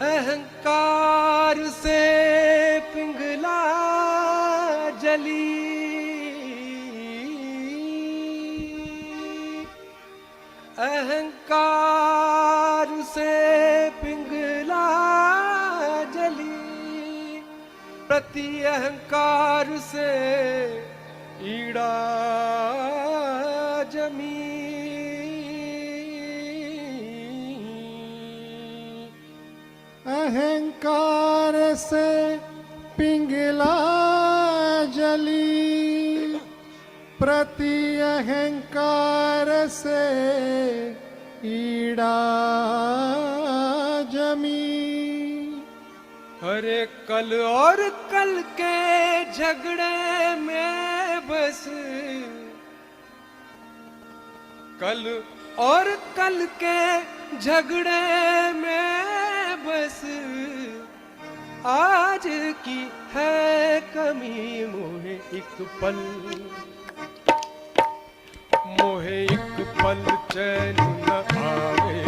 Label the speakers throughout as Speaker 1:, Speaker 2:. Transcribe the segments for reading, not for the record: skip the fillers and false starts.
Speaker 1: अहंकार से पिंगला जली, अहंकार से पिंगला जली, प्रति अहंकार से ईड़ा जमी।
Speaker 2: अहंकार से पिंगला जली, प्रति अहंकार से ईड़ा जमी।
Speaker 1: अरे कल और कल के झगड़े में बस, कल और कल के झगड़े में बस आज की है कमी। मोहे एक पल, मोहे एक पल चैन न आवे,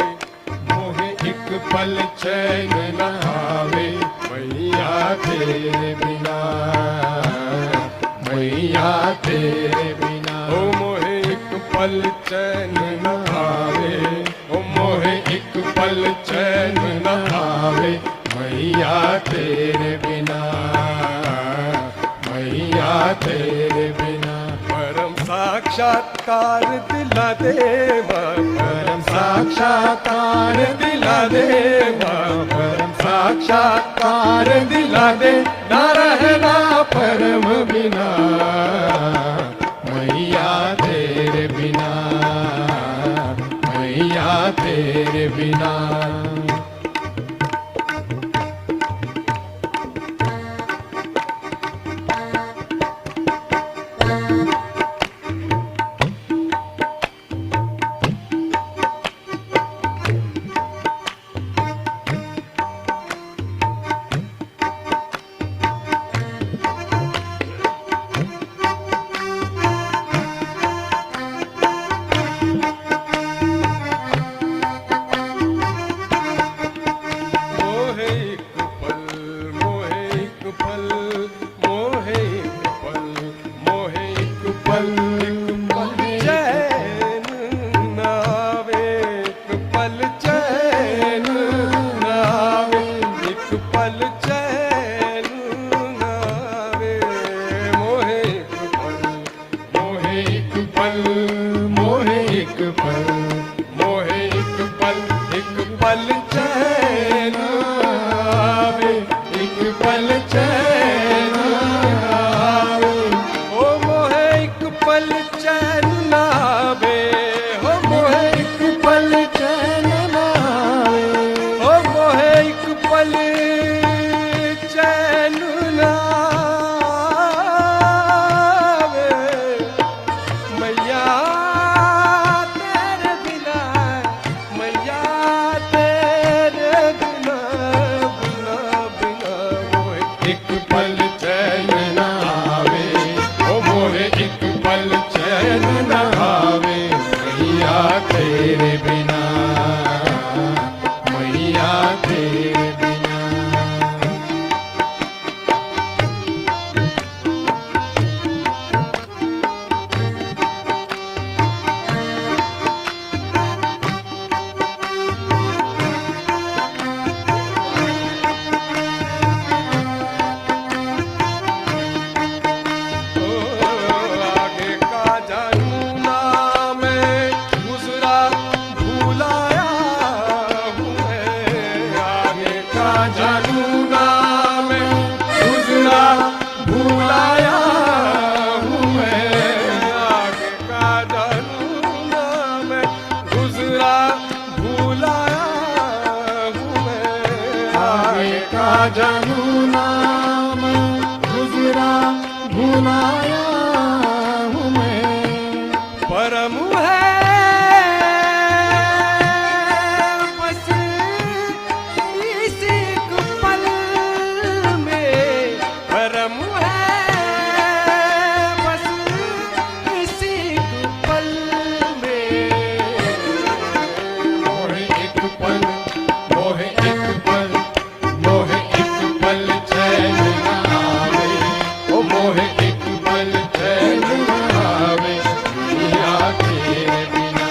Speaker 2: मोहे एक पल चैन न आवे, मैया तेरे बिना, मैया तेरे बिना।
Speaker 1: ओ मोहे एक पल चैन न आवे,
Speaker 2: ओ मोहे एक पल चैन न आवे, मैया तेरे बिना, मैया तेरे बिना।
Speaker 1: परम साक्षात्कार दिला दे माँ,
Speaker 2: परम साक्षात्कार दिला दे माँ, परम साक्षात्कार दिला दे, ना रहना परम बिना, मैया तेरे बिना, मैया तेरे बिना।
Speaker 1: आगे का जानू ना मैं गुजरा भूल भरम है बस इसी एक पल में, भरम है बस इसी एक पल में।
Speaker 2: मोहे एक पल, मोहे एक पल, मोहे एक पल चैन न आवे, ओ मोहे एक पल चैन न आवे, मैया तेरे बिना,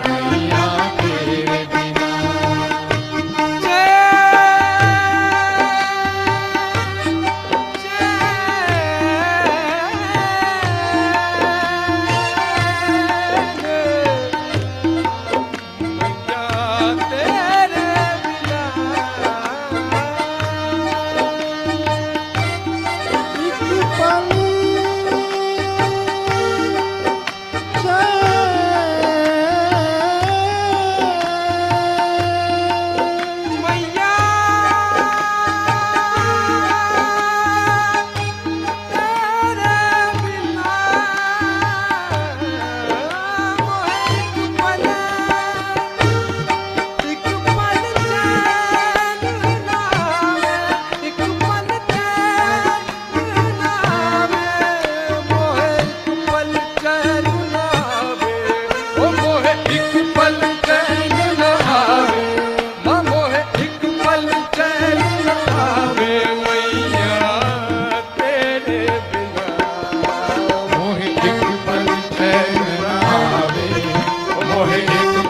Speaker 2: मैया तेरे बिना।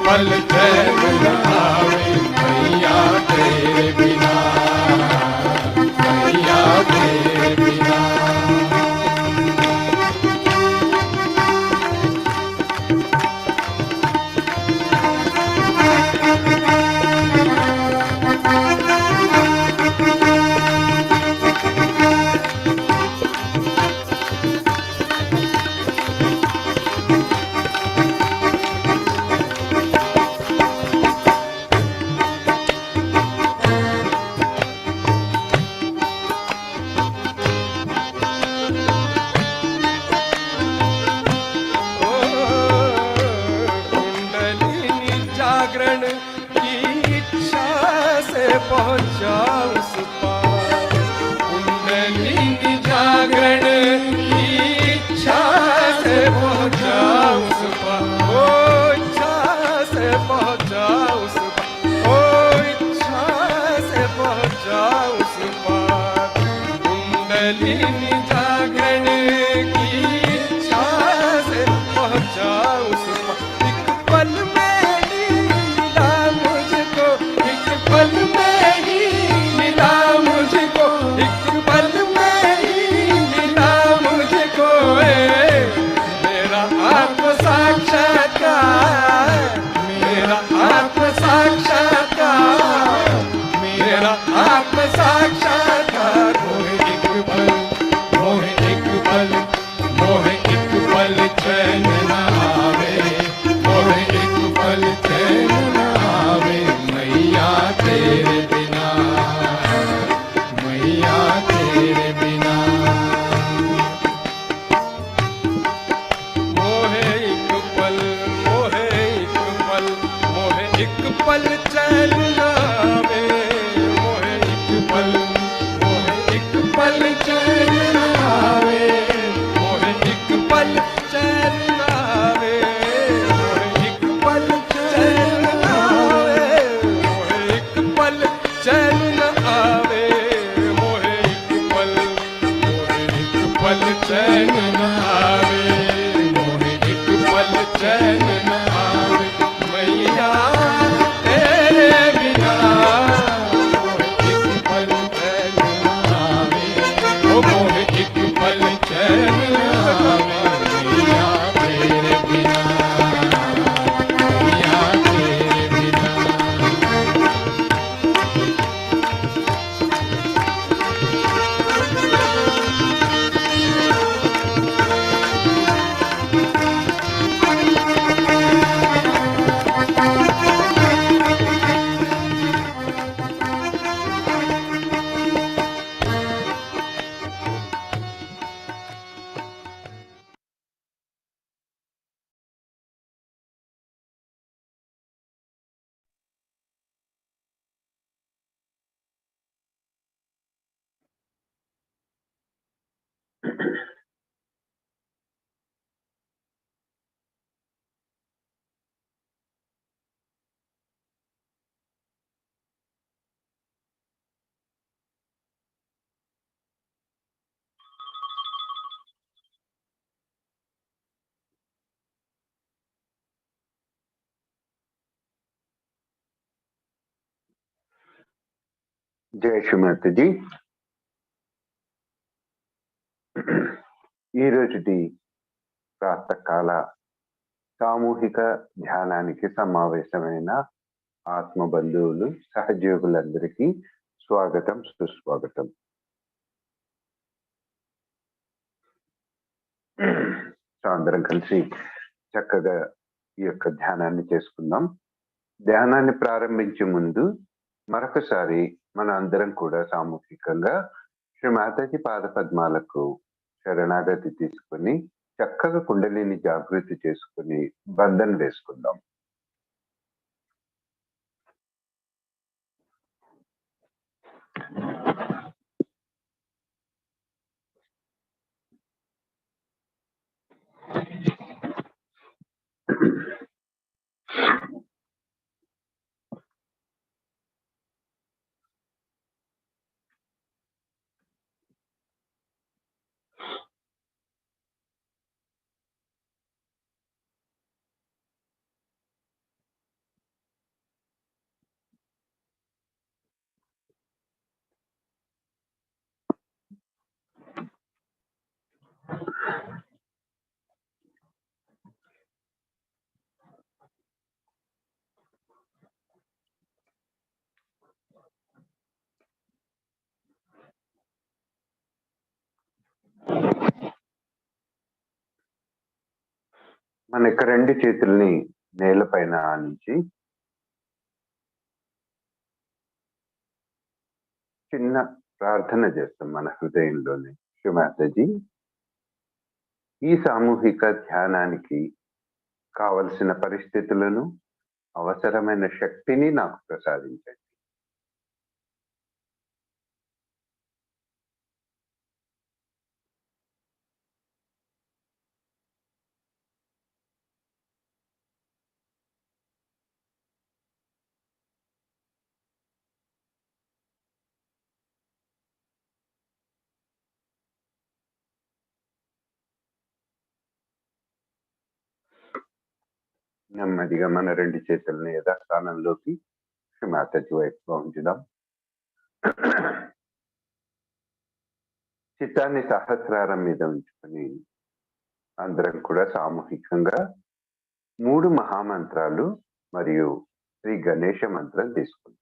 Speaker 2: पल चैन न आवे, मैया तेरे बिना, मैया तेरे बिना।
Speaker 1: जागरण की इच्छा से पहुंचा उस पार, कुंडलिनी जागरण की इच्छा से पहुंचा उस पार, ओ इच्छा से पहुंचा उस पार, ओ इच्छा से पहुंचा उस पार। कुंडलिनी जागरण की इच्छा से पहुंचा उस पार। एक पल में पल में ही मिला मुझको, एक पल में ही मिला मुझको, मेरा आत्म साक्षात्कार, मेरा आत्म साक्षात्कार, मेरा आत्म साक्षात्कार।
Speaker 2: मोहे एक पल, मोहे एक पल, मोहे एक पल चैन न आवे, मोहे एक पल चैन न आवे, मैया तेरे बिना, मैया तेरे बिना।
Speaker 1: मोहे एक पल, मोहे एक पल, मोहे एक पल चैन न आवे, मोहे एक पल, मोहे एक पल चैन न आवे, मोहे एक पल चैन न आवे, मोहे एक पल चैन न आवे, मोहे एक पल चैन न आवे, मोहे एक पल, मोहे एक पल चैन न आवे,
Speaker 2: मोहे एक पल चैन न आवे,
Speaker 1: मैया तेरे बिना।
Speaker 2: मोहे एक पल चैन न आवे, ओ मोहे एक पल चैन न आवे, मैया तेरे
Speaker 3: జై శ్రీమతిజీ. ఈరోజుటి ప్రాతకాల సామూహిక ధ్యానానికి సమావేశమైన ఆత్మ బంధువులు సహజీవులందరికీ స్వాగతం, సుస్వాగతం. అందరం కలిసి చక్కగా ఈ యొక్క ధ్యానాన్ని చేసుకుందాం. ధ్యానాన్ని ప్రారంభించే ముందు మరొకసారి మన అందరం కూడా సామూహికంగా శ్రీ మాతాజీ పాద పద్మాలకు శరణాగతి తీసుకుని చక్కగా కుండలిని జాగృతి చేసుకుని బంధన్ వేసుకుందాం. మన యొక్క రెండు చేతుల్ని నేలపైన ఆనించి చిన్న ప్రార్థన చేస్తాం మన హృదయంలోనే. శ్రీ మాతాజీ, ఈ సామూహిక ధ్యానానికి కావలసిన పరిస్థితులను, అవసరమైన శక్తిని నాకు ప్రసాదించండి. నెమ్మదిగా మన రెండు చేతుల్ని యథాస్థానంలోకి శ్రీ మాతాజీ వైపుగా ఉంచుదాం. చిత్తాన్ని సహస్రారం మీద ఉంచుకొని అందరం కూడా సామూహికంగా 3 మహామంత్రాలు మరియు శ్రీ గణేష మంత్రం తీసుకుందాం.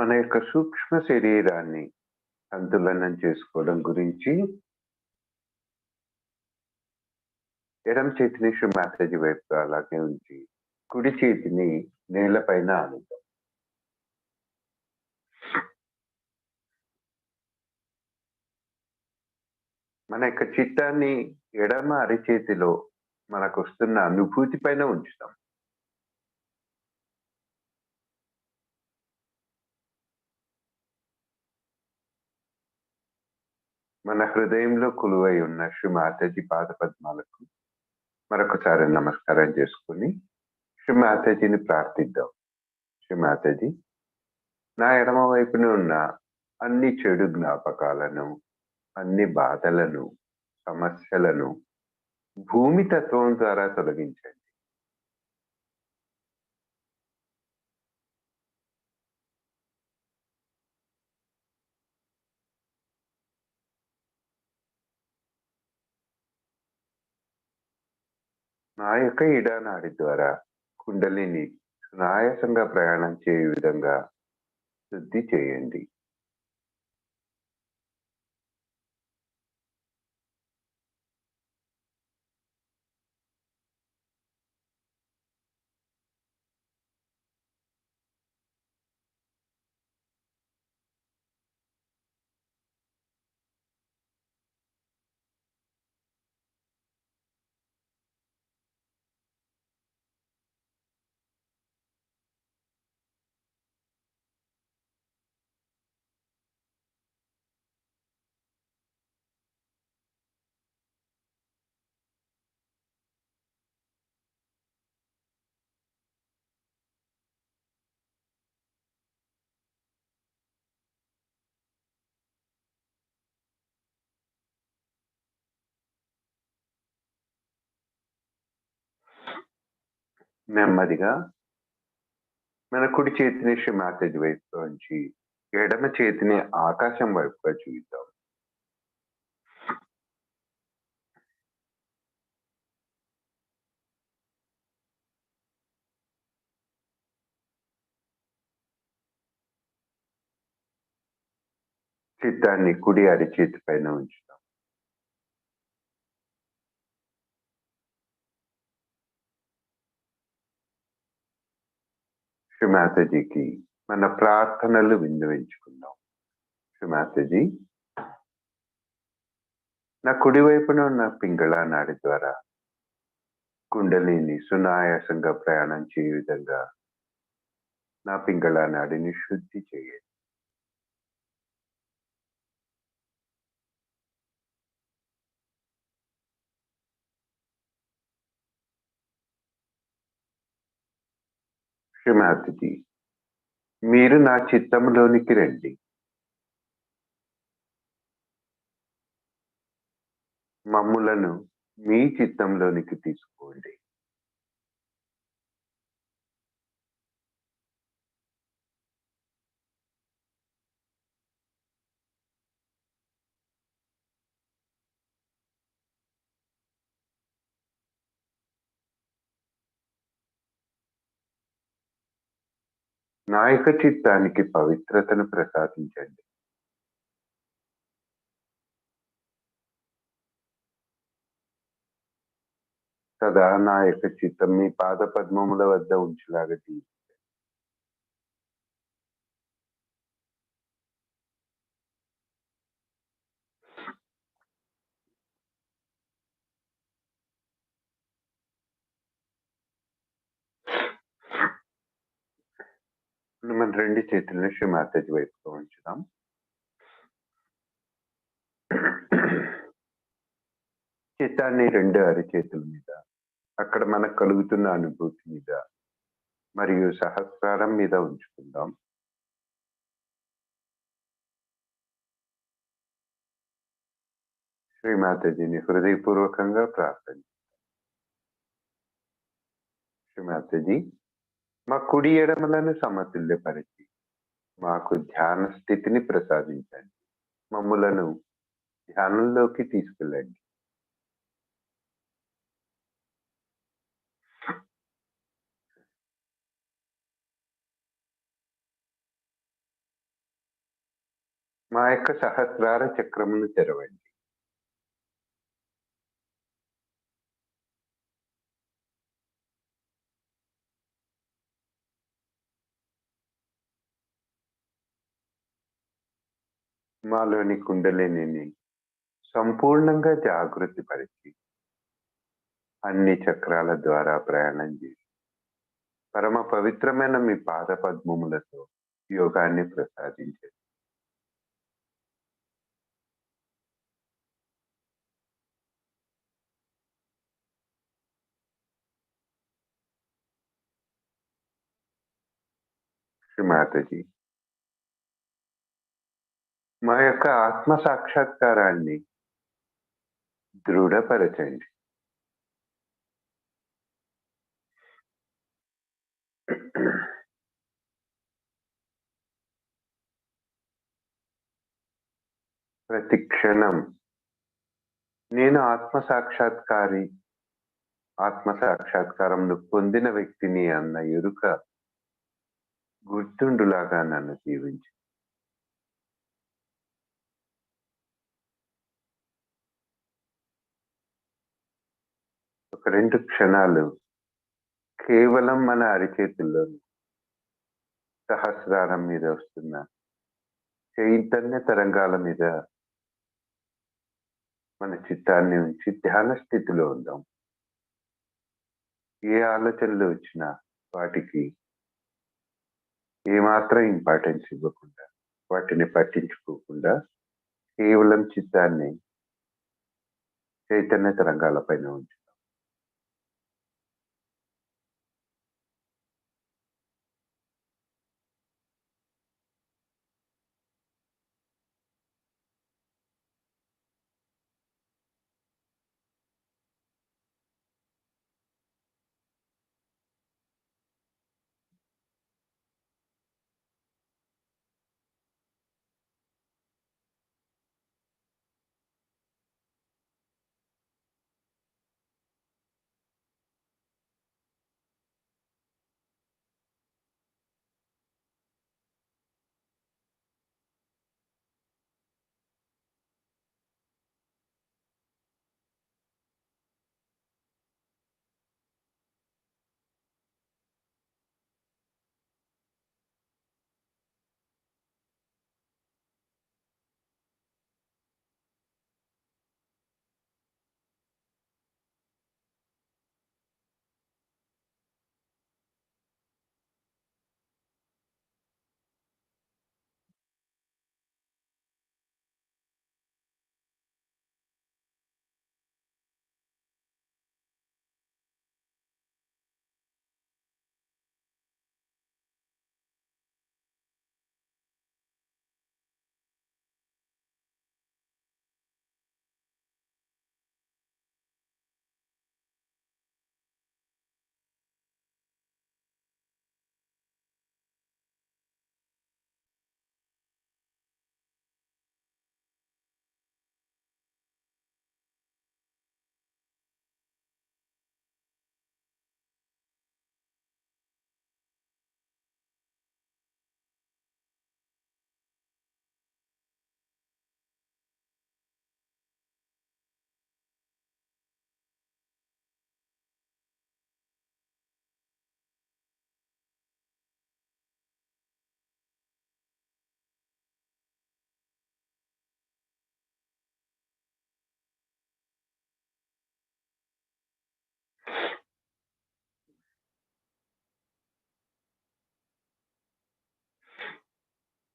Speaker 3: మన యొక్క సూక్ష్మ శరీరాన్ని సంతులనం చేసుకోవడం గురించి ఎడమ చేతిని శ్రీ మాతాజీ వైపు అలాగే ఉంచి కుడి చేతిని నేలపైన ఆనిద్దాం. మన యొక్క చిత్తాన్ని ఎడమ అరిచేతిలో మనకు వస్తున్న అనుభూతి పైన ఉంచుతాం. మన హృదయంలో కొలువై ఉన్న శ్రీ మాతాజీ పాద పద్మాలకు మరొకసారి నమస్కారం చేసుకుని శ్రీ మాతాజీని ప్రార్థిద్దాం. శ్రీ మాతాజీ, నా ఎడమ వైపున ఉన్న అన్ని చెడు జ్ఞాపకాలను, అన్ని బాధలను, సమస్యలను భూమి తత్వం ద్వారా తొలగించండి. నా యొక్క ఇడానాడి ద్వారా కుండలిని సునాయాసంగా ప్రయాణం చేయే విధంగా శుద్ధి చేయండి. నెమ్మదిగా మన కుడి చేతిని శ్రీ మాతాజీ వైపుగా ఉంచి ఎడమ చేతిని ఆకాశం వైపుగా చూద్దాం. చిత్తాన్ని కుడి అరిచేతి పైన ఉంచుతాం. శ్రీ మాతాజీకి మన ప్రార్థనలు విన్నవించుకుందాం. శ్రీ మాతాజీ, నా కుడి వైపున ఉన్న పింగళ నాడి ద్వారా కుండలిని సునాయాసంగా ప్రయాణం చేయే విధంగా నా పింగళ నాడిని శుద్ధి చేయండి. శ్రీ మాతాజీ, మీరు నా చిత్తంలోనికి రండి. మమ్ములను మీ చిత్తంలోనికి తీసుకోండి. నా యొక్క చిత్తానికి పవిత్రతను ప్రసాదించండి. సదా నా యొక్క చిత్తం మీ పాద పద్మముల వద్ద ఉంచులాగా తీసి మన రెండు చేతులను శ్రీ మాతాజీ వైపుగా ఉంచుదాం. చిత్తాన్ని రెండు అరిచేతుల మీద, అక్కడ మనకు కలుగుతున్న అనుభూతి మీద మరియు సహస్రారం మీద ఉంచుకుందాం. శ్రీ మాతాజీని హృదయపూర్వకంగా ప్రార్థన. శ్రీ మాతాజీ, మా కుడి ఎడమలను సమతుల్యపరిచి మాకు ధ్యాన స్థితిని ప్రసాదించండి. మమ్ములను ధ్యానంలోకి తీసుకెళ్ళండి. మా యొక్క సహస్రార చక్రమును తెరవండి. మాలోని కుండలిని సంపూర్ణంగా జాగృతి పరిచి అన్ని చక్రాల ద్వారా ప్రయాణం చేసి పరమ పవిత్రమైన మీ పాద పద్మములతో యోగాన్ని ప్రసాదించండి. శ్రీమాతజీ, మా యొక్క ఆత్మ సాక్షాత్కారాన్ని దృఢపరచండి. ప్రతి క్షణం నేను ఆత్మ సాక్షాత్కారంను పొందిన వ్యక్తిని అన్న ఎరుక గుర్తుండులాగా నన్ను దీవించు. ఒక 2 క్షణాలు కేవలం మన అరిచేతుల్లో సహస్రారం మీద వస్తున్న చైతన్య తరంగాల మీద మన చిత్తాన్ని ఉంచి ధ్యాన స్థితిలో ఉందాం. ఏ ఆలోచనలు వచ్చినా వాటికి ఏమాత్రం ఇంపార్టెన్స్ ఇవ్వకుండా, వాటిని పట్టించుకోకుండా కేవలం చిత్తాన్ని చైతన్య తరంగాల పైన ఉంచుతాం.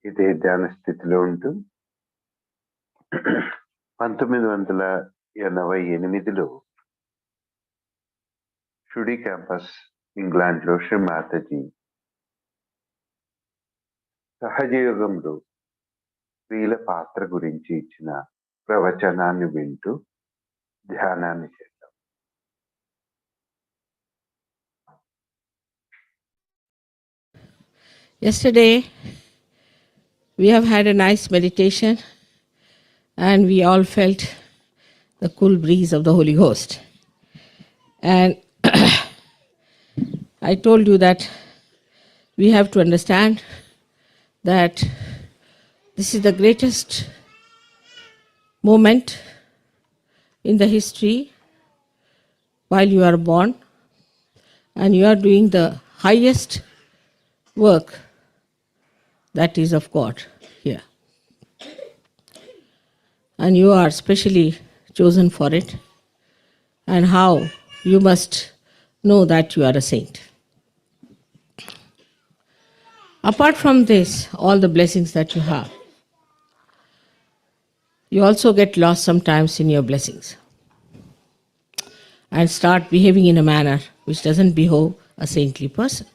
Speaker 3: ఇదే ధ్యాన స్థితిలో ఉంటూ 1988లో షుడి క్యాంపస్ ఇంగ్లాండ్లో శ్రీ మాతాజీ సహజయోగంలో స్త్రీల పాత్ర గురించి ఇచ్చిన ప్రవచనాన్ని వింటూ ధ్యానాన్ని చేద్దాం.
Speaker 4: Yesterday, we have had a nice meditation and we all felt the cool breeze of the Holy Ghost. And I told you that we have to understand that This is the greatest moment in the history while you are born, and you are doing the highest work that is of God here. And you are specially chosen for it, and how you must know that you are a saint. Apart from this, all the blessings that you have, you also get lost sometimes in your blessings and start behaving in a manner which doesn't behove a saintly person.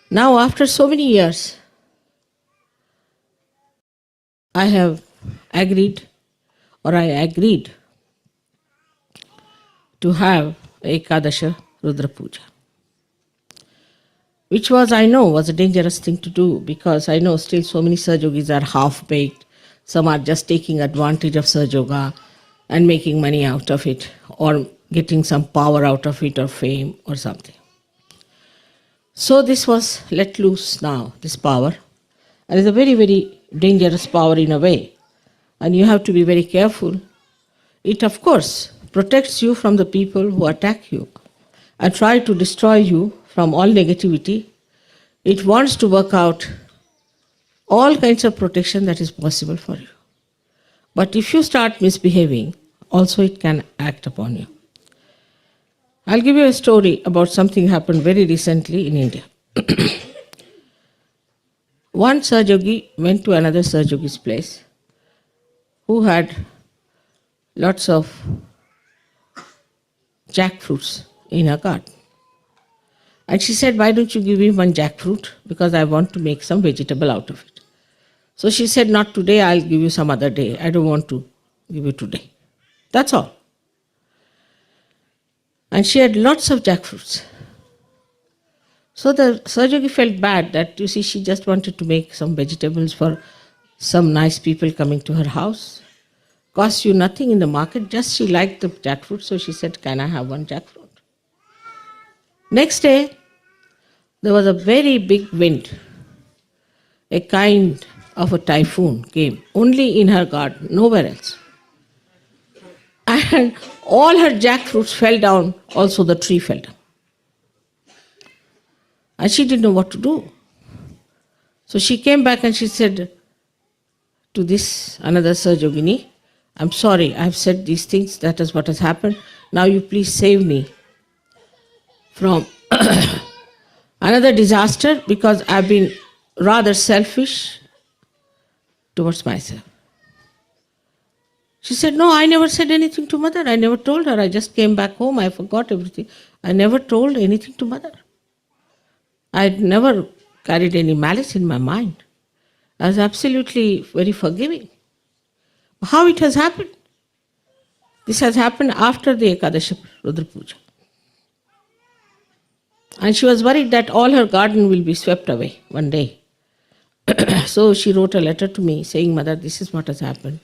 Speaker 4: Now, after so many years, I agreed to have Ekadasha Rudra Puja, which I know was a dangerous thing to do, because I know still so many Sahajogis are half-baked. Some are just taking advantage of Sahaja and making money out of it, or getting some power out of it, or fame or something. So this was let loose now, this power. And it's a very, very dangerous power in a way. And you have to be very careful. It, of course, protects you from the people who attack you and try to destroy you from all negativity. It wants to work out all kinds of protection that is possible for you. But if you start misbehaving, also it can act upon you. I'll give you a story about something happened very recently in India. One Sahajogi went to another Sahajogi's place who had lots of jackfruits in her garden. And she said, why don't you give me one jackfruit, because I want to make some vegetable out of it. So she said, not today, I'll give you some other day. I don't want to give you today. That's all. And she had lots of jackfruits. So the Sahajogi felt bad that, you see, she just wanted to make some vegetables for some nice people coming to her house. Cost you nothing in the market, just she liked the jackfruit, so she said, can I have one jackfruit? Next day, there was a very big wind. A kind of a typhoon came, only in her garden, nowhere else. And all her jackfruits fell down, also the tree fell down. And she didn't know what to do. So she came back and she said to this another Sahajogini, I'm sorry, I have said these things, that is what has happened. Now you please save me from another disaster, because I've been rather selfish towards myself. She said, no, I never said anything to mother. I never told her. I just came back home. I forgot everything. I never told anything to mother. I had never carried any malice in my mind. I was absolutely very forgiving. How it has happened? This has happened after the Ekadasha Rudra Puja. And she was worried that all her garden will be swept away one day. So she wrote a letter to me saying, Mother, this is what has happened.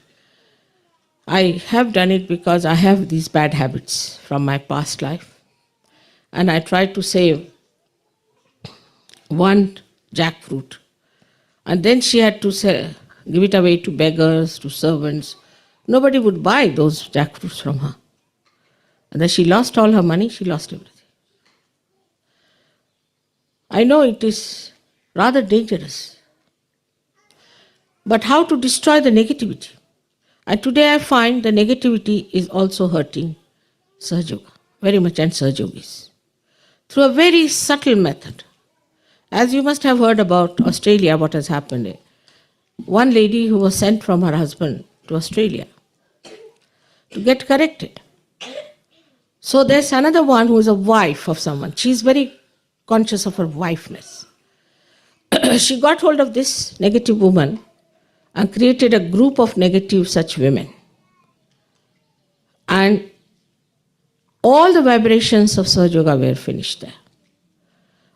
Speaker 4: I have done it because I have these bad habits from my past life. And I tried to save one jackfruit. And then she had to give it away to beggars, to servants. Nobody would buy those jackfruits from her. And then she lost all her money, she lost everything. I know it is rather dangerous. But how to destroy the negativity? And today I find the negativity is also hurting Sahaja very much, and Sahajogis, through a very subtle method. As you must have heard about Australia, what has happened. One lady who was sent from her husband to Australia to get corrected. So there's another one who is a wife of someone. She's very conscious of her wifeness. She got hold of this negative woman and created a group of negative such women. And all the vibrations of Sahaja were finished there.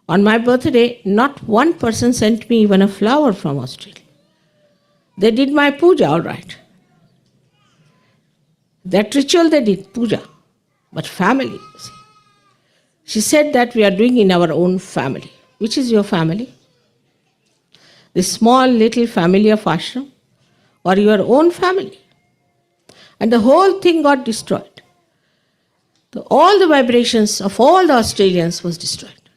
Speaker 4: On my birthday, not one person sent me even a flower from Australia. They did my puja, all right. That ritual they did, puja. But family, you see. She said that we are doing in our own family. Which is your family? this small little family of ashram or your own family. And the whole thing got destroyed. All the vibrations of all the Australians was destroyed.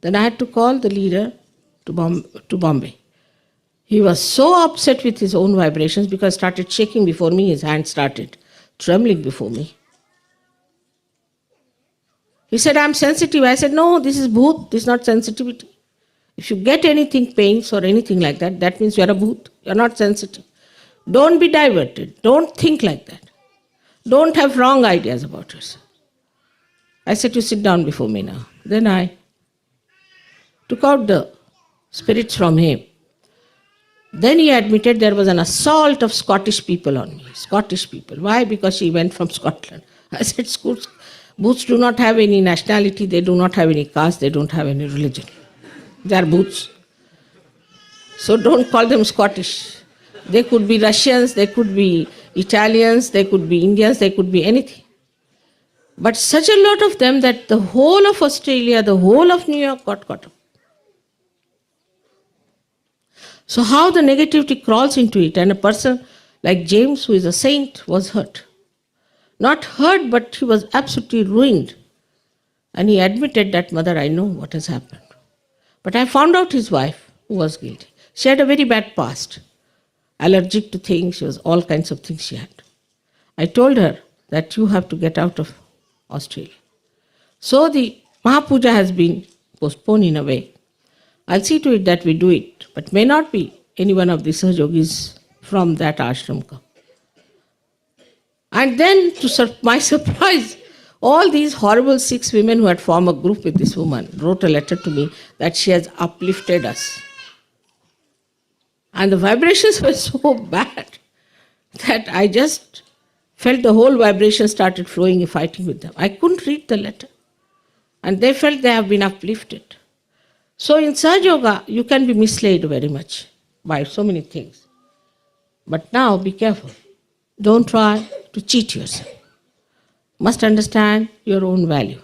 Speaker 4: Then I had to call the leader to Bombay. He was so upset with his own vibrations because he started shaking before me, his hand started trembling before me. He said, I'm sensitive. I said, no, this is bhoot, this is not sensitivity. If you get anything, pains or anything like that, that means you are a bhoot, you are not sensitive. Don't be diverted, don't think like that. Don't have wrong ideas about yourself. I said, you sit down before me now. Then I took out the spirits from him. Then he admitted there was an assault of Scottish people on me. Scottish people. Why? Because she went from Scotland. I said, boots do not have any nationality, they do not have any caste, they don't have any religion. They are boots. So don't call them Scottish. They could be Russians, they could be Italians, they could be Indians, they could be anything. But such a lot of them that the whole of Australia, the whole of New York got caught up. So how the negativity crawls into it, and a person like James, who is a saint, was hurt. Not hurt, but he was absolutely ruined. And he admitted that, Mother, I know what has happened. But I found out his wife, who was guilty. She had a very bad past. Allergic to things, she was all kinds of things she had. I told her that you have to get out of Australia. So the Mahapuja has been postponed in a way. I'll see to it that we do it, but may not be any one of the Sahajogis from that ashram come. And then, to my surprise, all these horrible 6 women who had formed a group with this woman wrote a letter to me that she has uplifted us. And the vibrations were so bad that I just felt the whole vibration started flowing and fighting with them. I couldn't read the letter. And they felt they have been uplifted. So in Sahaja Yoga, you can be misled very much by so many things. But now be careful. Don't try to cheat yourself. Must understand your own value.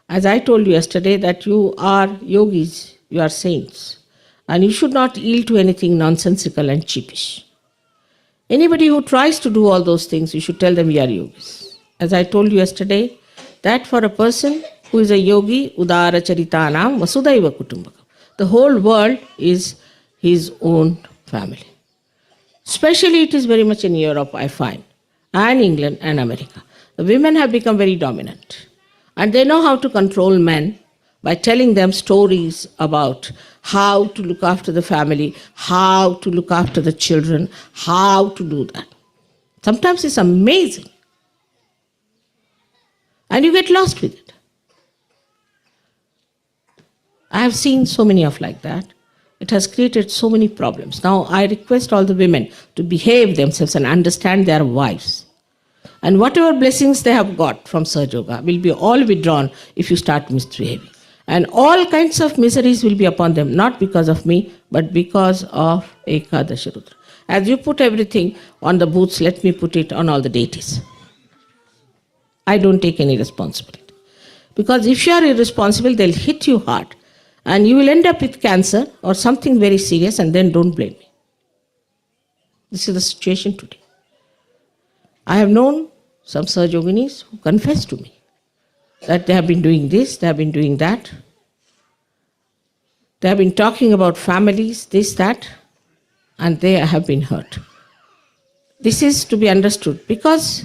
Speaker 4: As I told you yesterday that you are yogis, you are saints. And you should not yield to anything nonsensical and cheapish. Anybody who tries to do all those things, you should tell them you are yogis. As I told you yesterday, that for a person who is a yogi, udara charitanam vasudhaiva kutumbakam. The whole world is his own family. Especially it is very much in Europe, I find, and England and America. The women have become very dominant. And they know how to control men by telling them stories about how to look after the family, how to look after the children, how to do that. Sometimes it's amazing. And you get lost with it. I have seen so many of like that. It has created so many problems. Now I request all the women to behave themselves and understand their wives. And whatever blessings they have got from Sahaja Yoga will be all withdrawn if you start misbehaving. And all kinds of miseries will be upon them, not because of me, but because of Ekadasha Rudra. As you put everything on the booths, let me put it on all the deities. I don't take any responsibility. Because if you are irresponsible, they'll hit you hard. And you will end up with cancer or something very serious, and then don't blame me. This is the situation today. I have known some Sahaja Yoginis who confess to me that they have been doing this, they have been doing that. They have been talking about families, this, that, and they have been hurt. This is to be understood because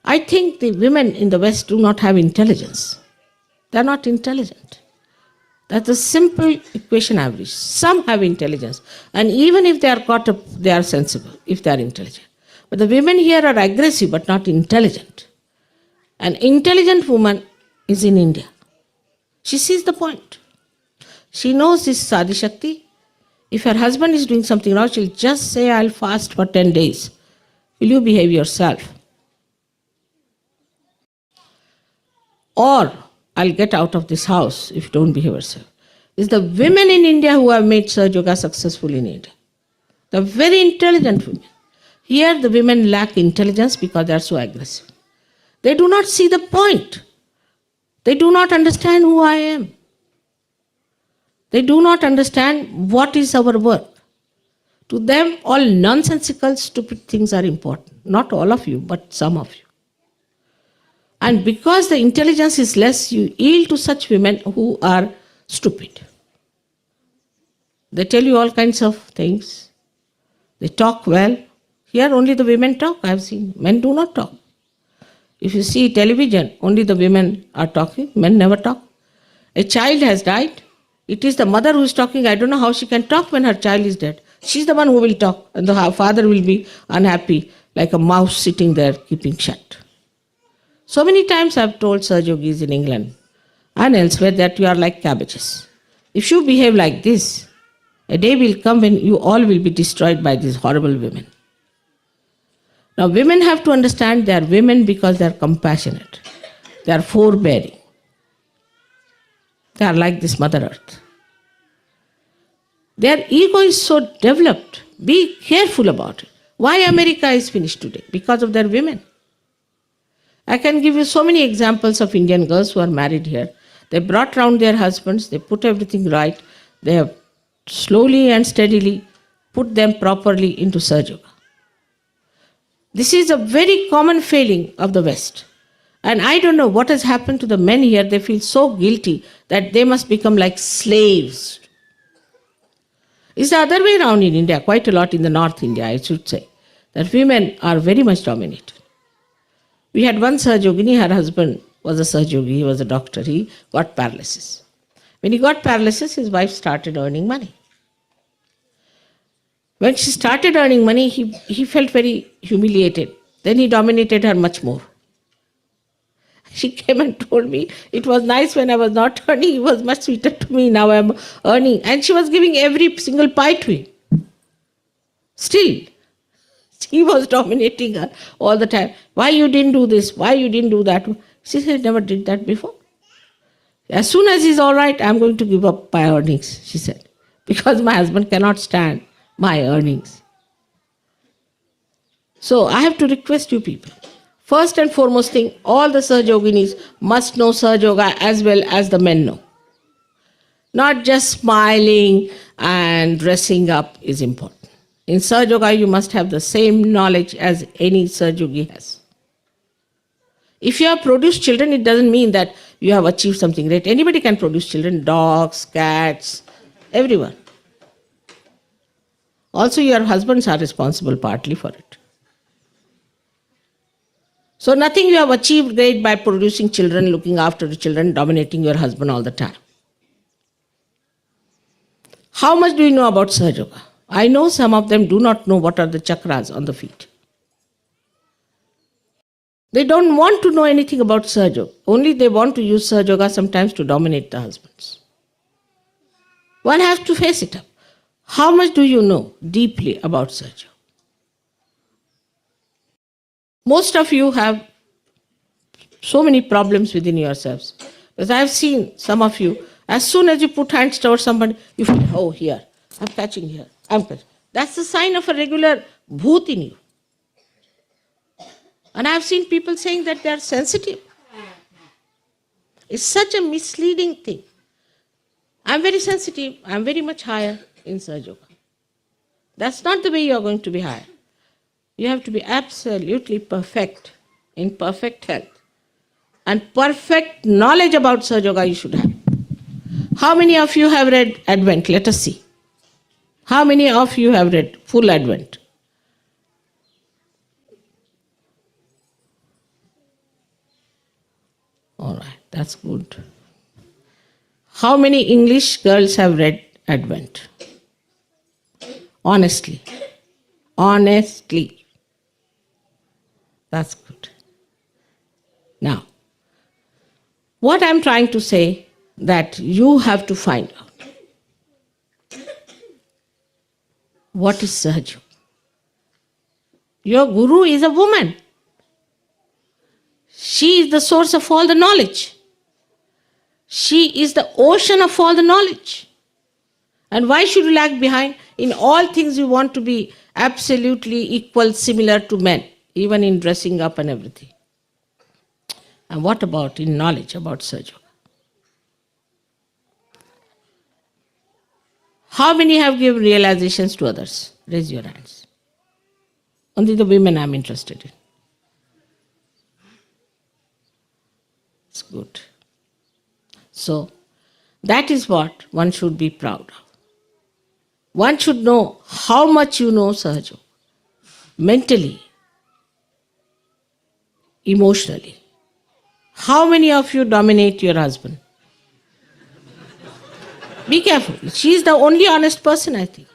Speaker 4: I think the women in the West do not have intelligence. They are not intelligent. That's a simple equation average. Some have intelligence, and even if they are caught up, they are sensible, if they are intelligent. But the women here are aggressive but not intelligent. An intelligent woman is in India. She sees the point. She knows this Sadi Shakti. If her husband is doing something wrong, she'll just say, I'll fast for 10 days. Will you behave yourself? Or I'll get out of this house if you don't behave yourself. It's the women in India who have made Sahaja Yoga successful in India. The very intelligent women. Here the women lack intelligence because they are so aggressive. They do not see the point. They do not understand who I am. They do not understand what is our work. To them, all nonsensical, stupid things are important. Not all of you, but some of you. And because the intelligence is less, you yield to such women who are stupid. They tell you all kinds of things. They talk well. Here only the women talk, I have seen. Men do not talk. If you see television, only the women are talking, men never talk. A child has died. It is the mother who is talking. I don't know how she can talk when her child is dead. She's the one who will talk, and the father will be unhappy, like a mouse sitting there keeping shut. So many times I've told Sir Yogis in England and elsewhere that you are like cabbages. If you behave like this, a day will come when you all will be destroyed by these horrible women. Now, women have to understand they are women because they are compassionate. They are forbearing. They are like this Mother Earth. Their ego is so developed. Be careful about it. Why America is finished today? Because of their women. I can give you so many examples of Indian girls who are married here. They brought round their husbands, they put everything right, they have slowly and steadily put them properly into Sahaja Yoga. This is a very common failing of the West. And I don't know what has happened to the men here. They feel so guilty that they must become like slaves. It's the other way around in India, quite a lot in the North India, I should say, that women are very much dominated. We had one Sahaja Yogini, her husband was a Sahaja Yogi, he was a doctor, he got paralysis. When he got paralysis, his wife started earning money. When she started earning money, he felt very humiliated. Then he dominated her much more. She came and told me, it was nice when I was not earning, he was much sweeter to me, now I am earning. And she was giving every single pie to him. Still, he was dominating her all the time. Why you didn't do this? Why you didn't do that? She said, never did that before. As soon as he's all right, I'm going to give up my earnings, she said. Because my husband cannot stand my earnings. So I have to request you people. First and foremost thing, all the Sahaja Yoginis must know Sahaja Yoga as well as the men know. Not just smiling and dressing up is important. In Sahaja Yoga, you must have the same knowledge as any Sahaja Yogi has. If you have produced children, it doesn't mean that you have achieved something great. Anybody can produce children, dogs, cats, everyone. Also, your husbands are responsible partly for it. So nothing you have achieved great by producing children, looking after the children, dominating your husband all the time. How much do you know about Sahaja Yoga? I know some of them do not know what are the chakras on the feet. They don't want to know anything about Sahaja Yoga. Only they want to use Sahaja Yoga sometimes to dominate the husbands. One has to face it up. How much do you know deeply about Sahaja Yoga? Most of you have so many problems within yourselves. Because I have seen some of you, as soon as you put hands towards somebody, you feel, oh, here, I'm catching here, I'm catching. That's the sign of a regular bhoot in you. And I have seen people saying that they are sensitive. It's such a misleading thing. I'm very sensitive, I'm very much higher in Sahaja Yoga. That's not the way you are going to be higher. You have to be absolutely perfect, in perfect health. And perfect knowledge about Sahaja Yoga you should have. How many of you have read Advent? Let us see. How many of you have read full Advent? All right, that's good. How many English girls have read Advent? Honestly. Honestly. That's good. Now, what I'm trying to say that you have to find out. What is Sahaja Yoga? Your guru is a woman. She is the source of all the knowledge. She is the ocean of all the knowledge. And why should you lag behind? In all things you want to be absolutely equal, similar to men, even in dressing up and everything. And what about in knowledge about Sahaja Yoga? How many have given realizations to others? Raise your hands. Only the women I'm interested in. It's good. So, that is what one should be proud of. One should know how much you know Sahaja. Mentally, emotionally. How many of you dominate your husband? Be careful. She is the only honest person, I think.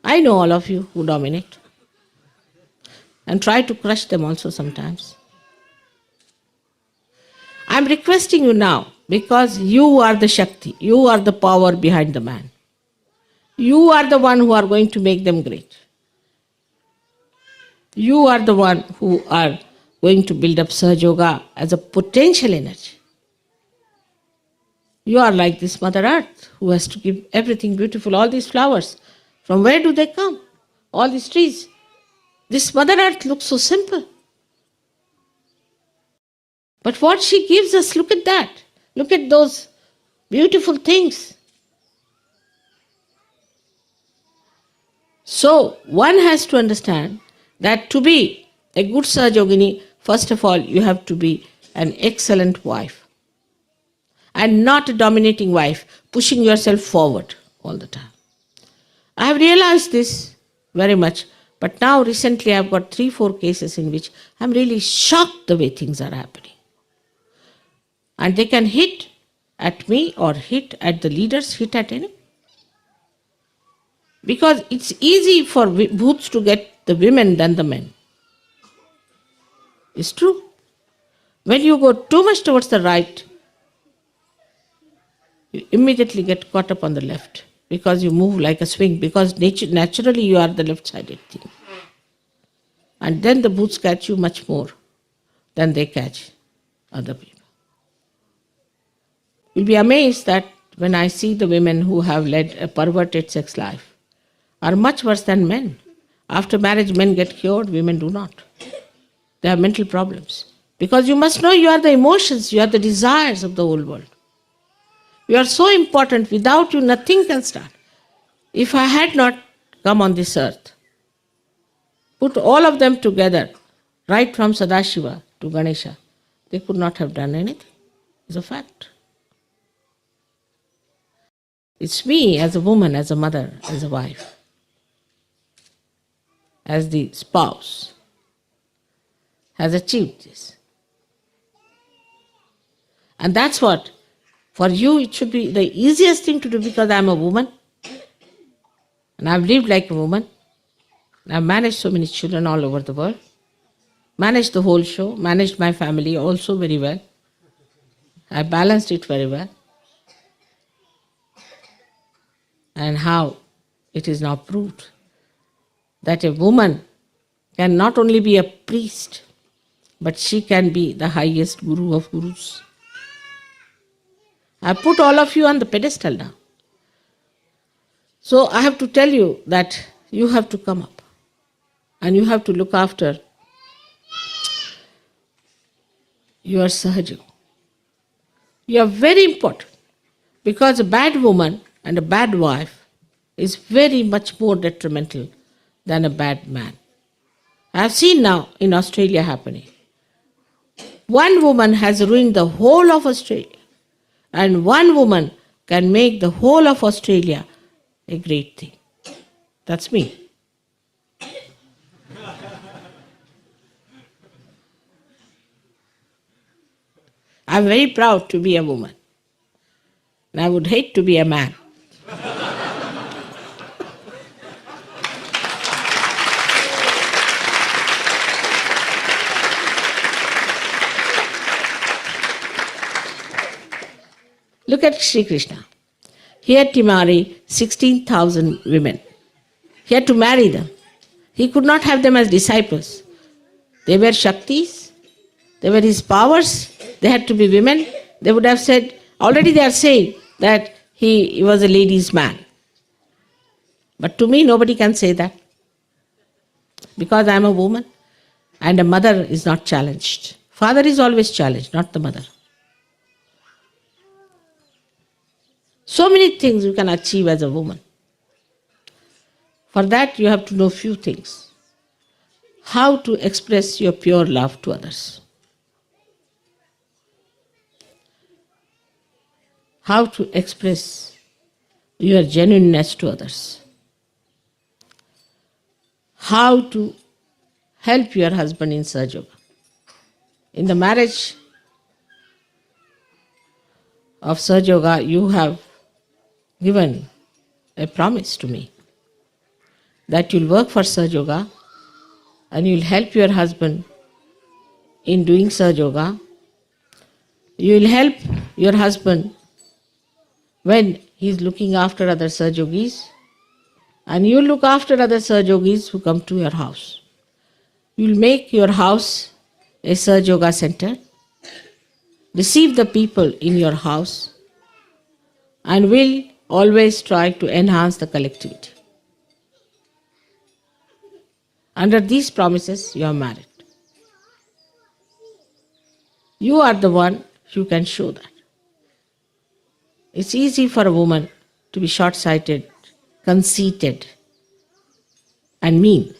Speaker 4: I know all of you who dominate. And try to crush them also sometimes. I am requesting you now because you are the Shakti. You are the power behind the man. You are the one who are going to make them great. You are the one who are going to build up Sahaja Yoga as a potential energy. You are like this Mother Earth who has to give everything beautiful. All these flowers, from where do they come? All these trees. This Mother Earth looks so simple. But what she gives us, look at that. Look at those beautiful things. So, one has to understand that to be a good Sahaja Yogini, first of all, you have to be an excellent wife. And not a dominating wife, pushing yourself forward all the time. I have realized this very much, but now recently I have got 3-4 cases in which I am really shocked the way things are happening. And they can hit at me or hit at the leaders, hit at anyone. Because it's easy for bhoots to get the women than the men. It's true. When you go too much towards the right, you immediately get caught up on the left because you move like a swing, because naturally you are the left-sided thing. And then the bhoots catch you much more than they catch other people. You'll be amazed that when I see the women who have led a perverted sex life are much worse than men. After marriage, men get cured, women do not. They have mental problems. Because you must know you are the emotions, you are the desires of the whole world. You are so important, without you nothing can start. If I had not come on this earth, put all of them together, right from Sadashiva to Ganesha, they could not have done anything. It's a fact. It's me as a woman, as a mother, as a wife, as the spouse, has achieved this. And that's what, for you it should be the easiest thing to do, because I'm a woman and I've lived like a woman. I've managed so many children all over the world, managed the whole show, managed my family also very well. I balanced it very well. And how it is now proved that a woman can not only be a priest, but she can be the highest guru of gurus. I put all of you on the pedestal now. So I have to tell you that you have to come up and you have to look after your Sahaja. You are very important, because a bad woman and a bad wife is very much more detrimental than a bad man. I have seen now in Australia happening. One woman has ruined the whole of Australia, and one woman can make the whole of Australia a great thing. That's me. I'm very proud to be a woman. And I would hate to be a man. Look at Sri Krishna. He had to marry 16,000 women. He had to marry them. He could not have them as disciples. They were Shaktis. They were his powers. They had to be women. They would have said, already they are saying that he was a ladies' man. But to me, nobody can say that. Because I am a woman and a mother is not challenged. Father is always challenged, not the mother. So many things you can achieve as a woman. For that, you have to know few things. How to express your pure love to others. How to express your genuineness to others. How to help your husband in Sahaja Yoga. In the marriage of Sahaja Yoga, you have given a promise to me that you'll work for Sahaja Yoga and you'll help your husband in doing Sahaja Yoga. You will help your husband when he's looking after other Sahaja Yogis, and you look after other Sahaja Yogis who come to your house. You will make your house a Sahaja Yoga center, receive the people in your house, and will always try to enhance the collectivity. Under these promises, you are married. You are the one who can show that. It's easy for a woman to be short sighted, conceited, and mean.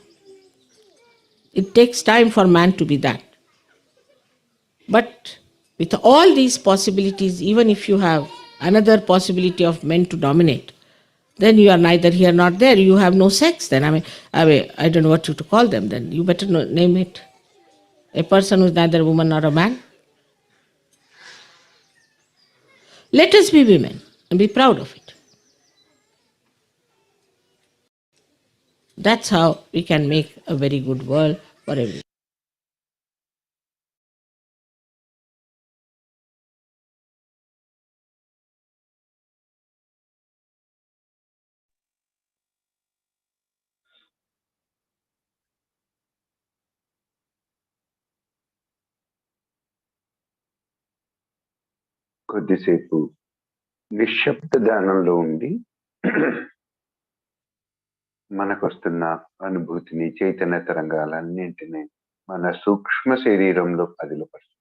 Speaker 4: It takes time for man to be that. But with all these possibilities, even if you have another possibility of men to dominate, then you are neither here nor there. You have no sex then. I don't know what to call them then. You better name it. A person who is neither a woman nor a man. Let us be women and be proud of it. That's how we can make a very good world for everyone.
Speaker 3: కొద్దిసేపు నిశ్శబ్ద ధ్యానంలో ఉండి మనకొస్తున్న అనుభూతిని చైతన్య తరంగాలన్నింటినీ మన సూక్ష్మ శరీరంలో పదిలపరుస్తుంది.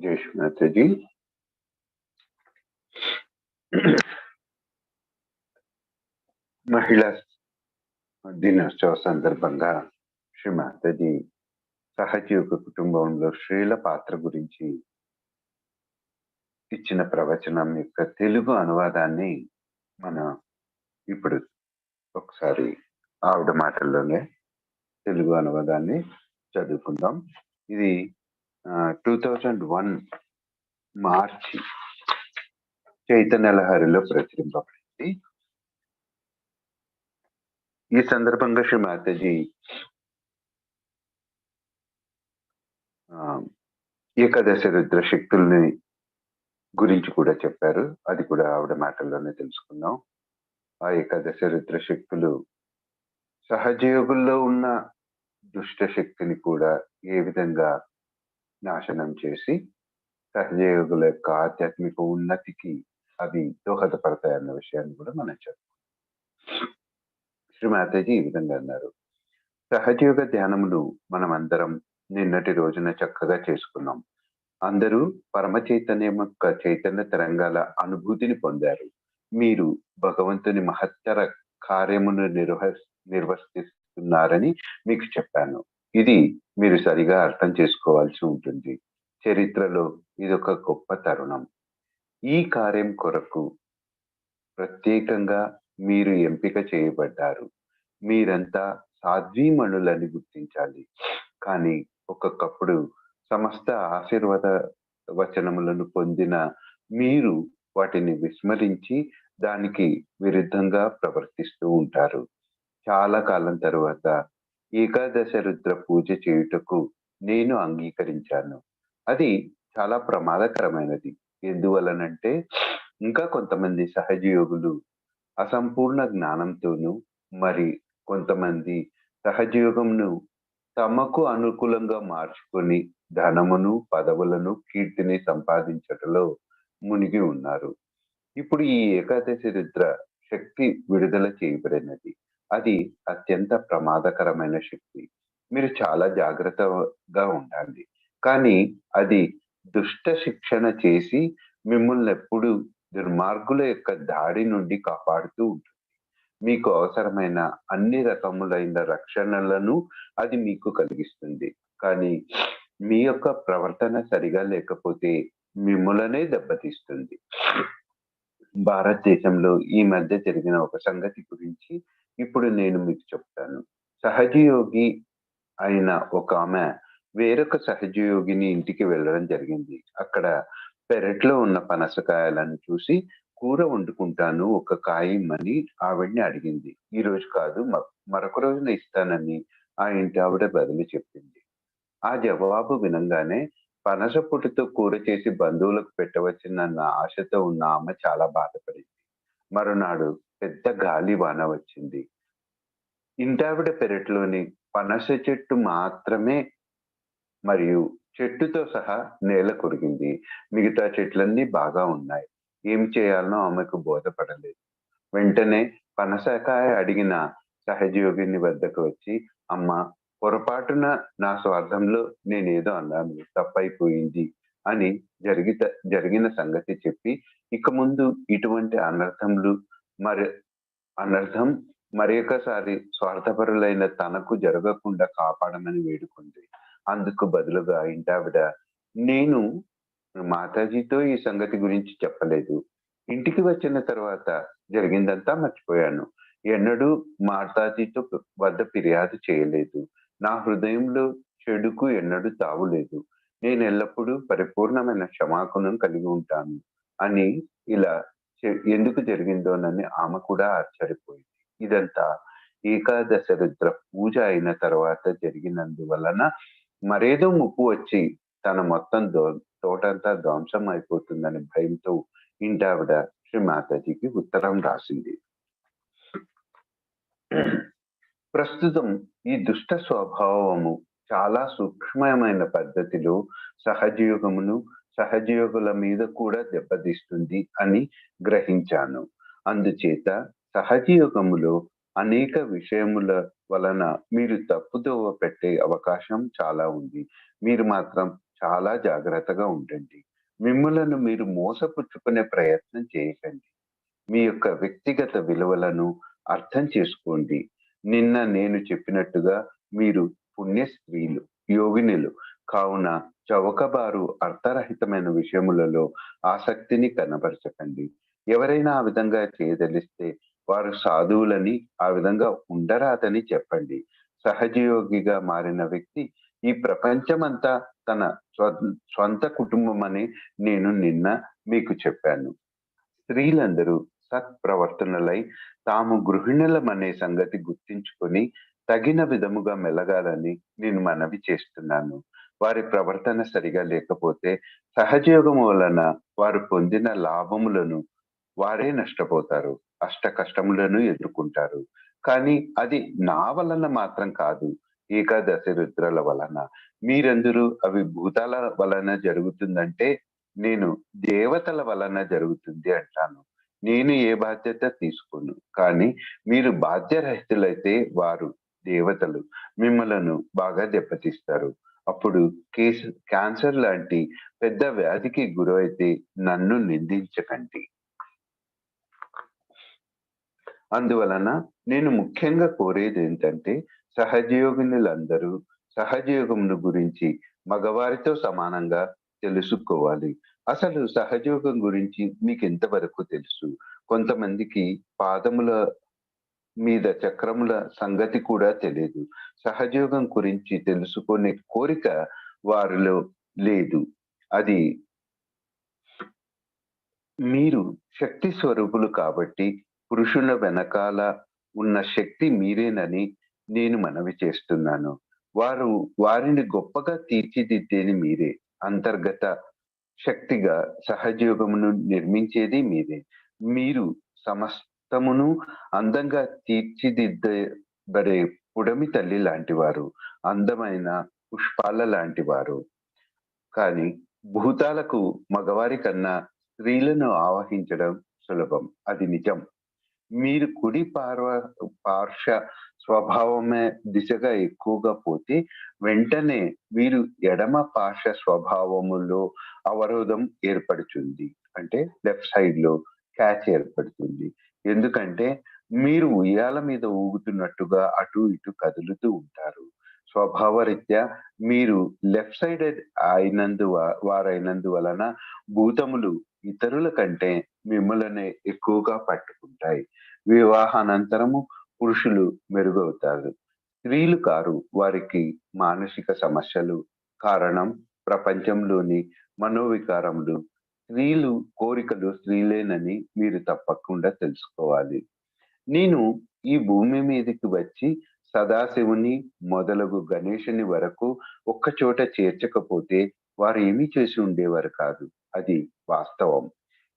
Speaker 3: జయశ్మాతజీ. మహిళా దినోత్సవ సందర్భంగా శ్రీమాతజీ సహజీవ కుటుంబంలో స్త్రీల పాత్ర గురించి ఇచ్చిన ప్రవచనం యొక్క తెలుగు అనువాదాన్ని మనం ఇప్పుడు ఒకసారి ఆవిడ మాటల్లోనే తెలుగు అనువాదాన్ని చదువుకుందాం. ఇది 2001 మార్చి చైతన్య లహరిలో ప్రచురింపబడింది. ఈ సందర్భంగా శ్రీ మాతాజీ ఏకాదశ రుద్ర శక్తుల్ని గురించి కూడా చెప్పారు. అది కూడా ఆవిడ మాటల్లోనే తెలుసుకుందాం. ఆ ఏకాదశ రుద్ర శక్తులు సహజయోగుల్లో ఉన్న దుష్ట శక్తిని కూడా ఏ విధంగా నాశనం చేసి సహజయోగుల యొక్క ఆధ్యాత్మిక ఉన్నతికి అవి దోహదపడతాయి అన్న విషయాన్ని కూడా మనం చెప్తాం. శ్రీ మాతాజీ ఈ విధంగా అన్నారు: సహజయోగ ధ్యానమును మనం అందరం నిన్నటి రోజున చక్కగా చేసుకున్నాం. అందరూ పరమ చైతన్యం యొక్క చైతన్య తరంగాల అనుభూతిని పొందారు. మీరు భగవంతుని మహత్తర కార్యమును నిర్వర్తిస్తున్నారని మీకు చెప్పాను. ఇది మీరు సరిగా అర్థం చేసుకోవాల్సి ఉంటుంది. చరిత్రలో ఇదొక గొప్ప తరుణం. ఈ కార్యం కొరకు ప్రత్యేకంగా మీరు ఎంపిక చేయబడ్డారు. మీరంతా సాధ్వీమణులని గుర్తించాలి. కానీ ఒక్కొక్కప్పుడు సమస్త ఆశీర్వాద వచనములను పొందిన మీరు వాటిని విస్మరించి దానికి విరుద్ధంగా ప్రవర్తిస్తూ ఉంటారు. చాలా కాలం తరువాత ఏకాదశ రుద్ర పూజ చేయుటకు నేను అంగీకరించాను. అది చాలా ప్రమాదకరమైనది. ఎందువలనంటే ఇంకా కొంతమంది సహజయోగులు అసంపూర్ణ జ్ఞానంతోనూ మరి కొంతమంది సహజయోగంను తమకు అనుకూలంగా మార్చుకొని ధనమును, పదవులను, కీర్తిని సంపాదించటంలో మునిగి ఉన్నారు. ఇప్పుడు ఈ ఏకాదశి రుద్ర శక్తి విడుదల చేయబడినది. అది అత్యంత ప్రమాదకరమైన శక్తి. మీరు చాలా జాగ్రత్తగా ఉండాలి. కానీ అది దుష్ట శిక్షణ చేసి మిమ్మల్ని ఎప్పుడు దుర్మార్గుల యొక్క దాడి నుండి కాపాడుతూ ఉంటుంది. మీకు అవసరమైన అన్ని రకములైన రక్షణలను అది మీకు కలిగిస్తుంది. కానీ మీ యొక్క ప్రవర్తన సరిగా లేకపోతే మిమ్మల్నే దెబ్బతీస్తుంది. భారతదేశంలో ఈ మధ్య జరిగిన ఒక సంగతి గురించి ఇప్పుడు నేను మీకు చెప్తాను. సహజయోగి అయిన ఒక ఆమె వేరొక సహజయోగిని ఇంటికి వెళ్ళడం జరిగింది. అక్కడ పెరట్లో ఉన్న పనసకాయలను చూసి కూర వండుకుంటాను, ఒక కాయ ఇమ్మని ఆవిడ్ని అడిగింది. ఈ రోజు కాదు, మరొక రోజున ఇస్తానని ఆ ఇంటి ఆవిడ బదులు చెప్పింది. ఆ జవాబు వినంగానే పనస పొట్టుతో కూర చేసి బంధువులకు పెట్టవచ్చునన్న ఆశతో ఉన్న ఆమె చాలా బాధపడింది. మరునాడు పెద్ద గాలి వాన వచ్చింది. ఇంటావిడ పెరట్లోని పనస చెట్టు మాత్రమే మరియు చెట్టుతో సహా నేల కొరిగింది. మిగతా చెట్లన్నీ బాగా ఉన్నాయి. ఏం చేయాలనో ఆమెకు బోధపడలేదు. వెంటనే పనసకాయ అడిగిన సహజయోగిని వద్దకు వచ్చి, అమ్మ, పొరపాటున నా స్వార్థంలో నేనేదో అన్నాను, తప్పైపోయింది అని జరిగిన సంగతి చెప్పి, ఇక ముందు ఇటువంటి అనర్థం మరొకసారి స్వార్థపరులైన తనకు జరగకుండా కాపాడమని వేడుకుంది. అందుకు బదులుగా ఇంటావిడ, నేను మాతాజీతో ఈ సంగతి గురించి చెప్పలేదు. ఇంటికి వచ్చిన తర్వాత జరిగిందంతా మర్చిపోయాను. ఎన్నడూ మాతాజీతో వద్ద ఫిర్యాదు చేయలేదు. నా హృదయంలో చెడుకు ఎన్నడూ తావులేదు. నేను ఎల్లప్పుడూ పరిపూర్ణమైన క్షమాగుణం కలిగి ఉంటాను అని ఇలా ఎందుకు జరిగిందోనని ఆమె కూడా ఆశ్చర్యపోయింది. ఇదంతా ఏకాదశ రుద్ర పూజ అయిన తర్వాత జరిగినందువలన మరేదో ముప్పు వచ్చి తన మొత్తం తోటంతా ధ్వంసం అయిపోతుందని భయంతో ఇంటావిడ శ్రీ మాతాజీకి ఉత్తరం రాసింది. ప్రస్తుతం ఈ దుష్ట స్వభావము చాలా సూక్ష్మమైన పద్ధతిలో సహజయోగమును, సహజయోగుల మీద కూడా దెబ్బతీస్తుంది అని గ్రహించాను. అందుచేత సహజయోగములో అనేక విషయముల వలన మీరు తప్పుదోవ పెట్టే అవకాశం చాలా ఉంది. మీరు మాత్రం చాలా జాగ్రత్తగా ఉండండి. మిమ్ములను మీరు మోసపుచ్చుకునే ప్రయత్నం చేయకండి. మీ యొక్క వ్యక్తిగత విలువలను అర్థం చేసుకోండి. నిన్న నేను చెప్పినట్టుగా మీరు పుణ్య స్త్రీలు, యోగినులు కావున చౌకబారు అర్థరహితమైన విషయములలో ఆసక్తిని కనబరచకండి. ఎవరైనా ఆ విధంగా చేయదలిస్తే వారు సాధువులని, ఆ విధంగా ఉండరాదని చెప్పండి. సహజయోగిగా మారిన వ్యక్తి ఈ ప్రపంచమంతా తన స్వంత కుటుంబమని నేను నిన్న మీకు చెప్పాను. స్త్రీలందరూ సత్ప్రవర్తనులై తాము గృహిణులమనే సంగతి గుర్తించుకొని తగిన విధముగా మెలగాలని నేను మనవి చేస్తున్నాను. వారి ప్రవర్తన సరిగా లేకపోతే సహజయోగము వలన వారు పొందిన లాభములను వారే నష్టపోతారు. అష్ట కష్టములను ఎదుర్కొంటారు. కానీ అది నా వలన మాత్రం కాదు. ఏకాదశి రుద్రల వలన. మీరందరూ అవి భూతాల వలన జరుగుతుందంటే నేను దేవతల వలన జరుగుతుంది అంటాను. నేను ఏ బాధ్యత తీసుకోను. కానీ మీరు బాధ్యరహితులైతే వారు దేవతలు మిమ్మలను బాగా దెబ్బతీస్తారు. అప్పుడు క్యాన్సర్ లాంటి పెద్ద వ్యాధికి గురైతే నన్ను నిందించకండి. అందువలన నేను ముఖ్యంగా కోరేది ఏంటంటే సహజయోగినులందరూ సహజయోగమును గురించి మగవారితో సమానంగా తెలుసుకోవాలి. అసలు సహజయోగం గురించి మీకు ఎంతవరకు తెలుసు? కొంతమందికి పాదముల మీద చక్రముల సంగతి కూడా తెలియదు. సహజయోగం గురించి తెలుసుకునే కోరిక వారిలో లేదు. అది మీరు శక్తి స్వరూపులు కాబట్టి పురుషుల వెనకాల ఉన్న శక్తి మీరేనని నేను మనవి చేస్తున్నాను. వారిని గొప్పగా తీర్చిదిద్దేది మీరే. అంతర్గత శక్తిగా సహజయోగమును నిర్మించేది మీరే. మీరు సమస్తమును అందంగా తీర్చిదిద్దబడే పుడమి తల్లి లాంటివారు. అందమైన పుష్పాల లాంటివారు. కానీ భూతాలకు మగవారి కన్నా స్త్రీలను ఆవహించడం సులభం. అది నిజం. మీరు కుడి పార్శ్వ స్వభావమే దిశగా ఎక్కువగా పోతే వెంటనే మీరు ఎడమ పార్శ్వ స్వభావములో అవరోధం ఏర్పడుతుంది. అంటే లెఫ్ట్ సైడ్ లో క్యాచ్ ఏర్పడుతుంది. ఎందుకంటే మీరు ఉయ్యాల మీద ఊగుతున్నట్టుగా అటు ఇటు కదులుతూ ఉంటారు. స్వభావరీత్యా మీరు లెఫ్ట్ సైడెడ్ వారైనందువలన భూతములు ఇతరుల కంటే మిమ్మల్ని ఎక్కువగా పట్టుకుంటాయి. వివాహానంతరము పురుషులు మెరుగవుతారు. స్త్రీలు కారు. వారికి మానసిక సమస్యలు కారణం ప్రపంచంలోని మనోవికారములు. స్త్రీలు కోరికలు స్త్రీలేనని మీరు తప్పకుండా తెలుసుకోవాలి. నేను ఈ భూమి మీదకి వచ్చి సదాశివుని మొదలగు గణేశుని వరకు ఒక్కచోట చేర్చకపోతే వారు ఏమీ చేసి ఉండేవారు కాదు. అది వాస్తవం.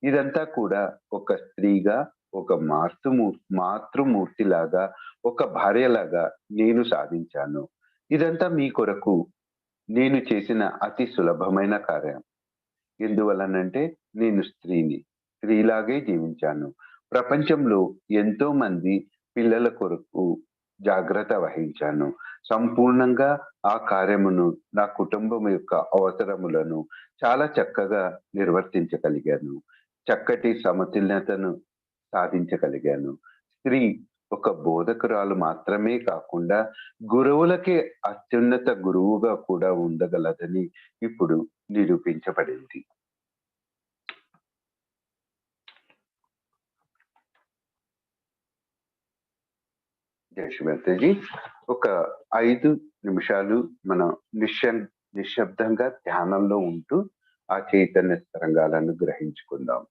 Speaker 3: ఇదంతా కూడా ఒక స్త్రీగా, ఒక మాతృమూర్తిలాగా, ఒక భార్యలాగా నేను సాధించాను. ఇదంతా మీ కొరకు నేను చేసిన అతి సులభమైన కార్యం. ఎందువలనంటే నేను స్త్రీని. స్త్రీలాగే జీవించాను. ప్రపంచంలో ఎంతో మంది పిల్లల కొరకు జాగ్రత్త వహించాను. సంపూర్ణంగా ఆ కార్యమును నా కుటుంబం యొక్క అవసరములను చాలా చక్కగా నిర్వర్తించగలిగాను. చక్కటి సమతుల్యతను సాధించగలిగాను. స్త్రీ ఒక బోధకురాలు మాత్రమే కాకుండా గురువులకే అత్యున్నత గురువుగా కూడా ఉండగలదని ఇప్పుడు నిరూపించబడింది. జయశివతజీ, ఒక 5 నిమిషాలు మనం నిశ్శబ్దంగా ధ్యానంలో ఉంటూ ఆ చైతన్య తరంగాలను గ్రహించుకుందాం.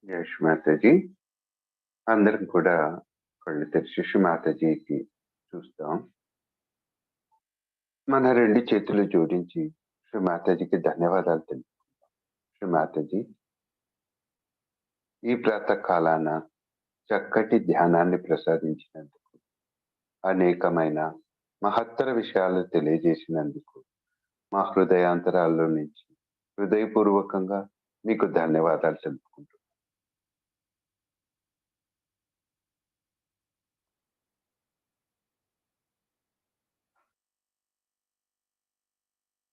Speaker 3: జయేష్ మాతాజీ, అందరం కూడా కళ్ళు తెరిచి శ్రీ మాతాజీకి చూస్తాం. మన రెండు చేతులు జోడించి శ్రీ మాతాజీకి ధన్యవాదాలు తెలుపుకుంటాం. శ్రీ మాతాజీ, ఈ ప్రాతకాలాన చక్కటి ధ్యానాన్ని ప్రసాదించినందుకు, అనేకమైన మహత్తర విషయాలు తెలియజేసినందుకు మా హృదయాంతరాల్లో నుంచి హృదయపూర్వకంగా మీకు ధన్యవాదాలు తెలుపుకుంటున్నాం.